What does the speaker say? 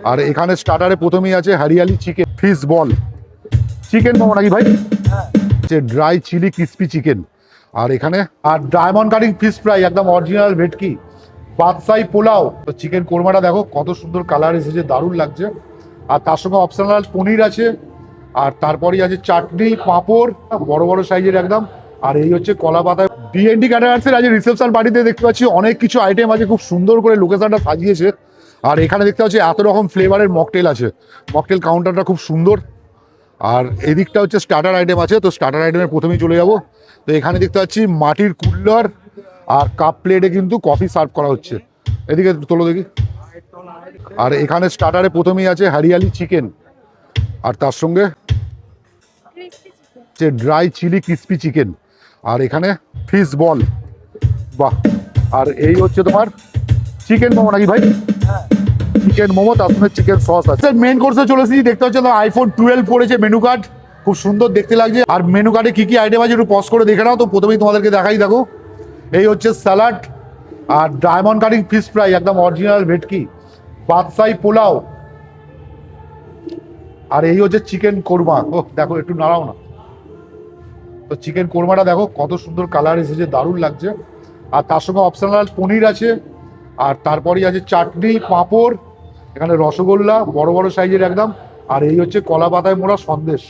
আর এখানে স্টার্টারে প্রথমেই আছে hariyali chicken fish ball, chicken momo নাকি ভাই, যে ড্রাই চিলি ক্রিস্পি চিকেন। আর এখানে আর ডায়মন্ড কাটিং ফিশ ফ্রাই একদম অরিজিনাল ভেটকি, বাদশাহী পোলাও। তো চিকেন কোরমাটা দেখো কত সুন্দর কালার এসেছে, দারুণ লাগছে। আর তার সঙ্গে অপশনাল পনির আছে, আর তারপরেই আছে চাটনি পাঁপড় বড় বড় সাইজের একদম। আর এই হচ্ছে কলা পাতা। ডিএনডি ক্যাটারার্সের আজ রিসেপশন পার্টিতে দেখতে পাচ্ছি অনেক কিছু আইটেম আছে, খুব সুন্দর করে লোকেশনটা সাজিয়েছে। আর এখানে দেখতে পাচ্ছি এত রকম ফ্লেভারের মকটেল আছে, মকটেল কাউন্টারটা খুব সুন্দর। আর এদিকটা হচ্ছে স্টার্টার আইটেম আছে, তো স্টার্টার আইটেমের প্রথমেই চলে যাব। তো এখানে দেখতে পাচ্ছি মাটির কুল্লার আর কাপ প্লেটে কিন্তু কফি সার্ভ করা হচ্ছে। এদিকে তোলো দেখি। আর এখানে স্টার্টারে প্রথমেই আছে হরিয়ালি চিকেন, আর তার সঙ্গে যে ড্রাই চিলি ক্রিস্পি চিকেন। আর এখানে ফিশ বল, বাহ। আর এই হচ্ছে তোমার চিকেন মোমো নাকি ভাই, চিকেন মোমো, তার সঙ্গে চিকেন সস আছে। মেন কোর্সে চলে এসেছি, দেখতে হচ্ছে আইফোন 12 পড়েছে মেনু কার্ড, খুব সুন্দর দেখতে লাগছে। আর মেনু কার্ডে কি কি আইটেম আছে একটু পজ করে দেখে নাও। তো প্রথমেই তোমাদেরকে দেখাই, দেখো এই হচ্ছে স্যালাড আর ডায়মন্ড কাটিং ফিশ ফ্রাই একদম অরিজিনাল ভেটকি, বাদশাহী পোলাও। আর এই হচ্ছে চিকেন কোরমা। ও দেখো একটু নাড়াও না। তো চিকেন কোরমাটা দেখো কত সুন্দর কালার এসেছে, দারুণ লাগছে। আর তার সঙ্গে অপশনাল পনির আছে, আর তারপরেই আছে চাটনি পাঁপড়, এখানে রসগোল্লা বড় বড় সাইজের একদম। আর এই হচ্ছে কলা পাতায় মোড়া সন্দেশ।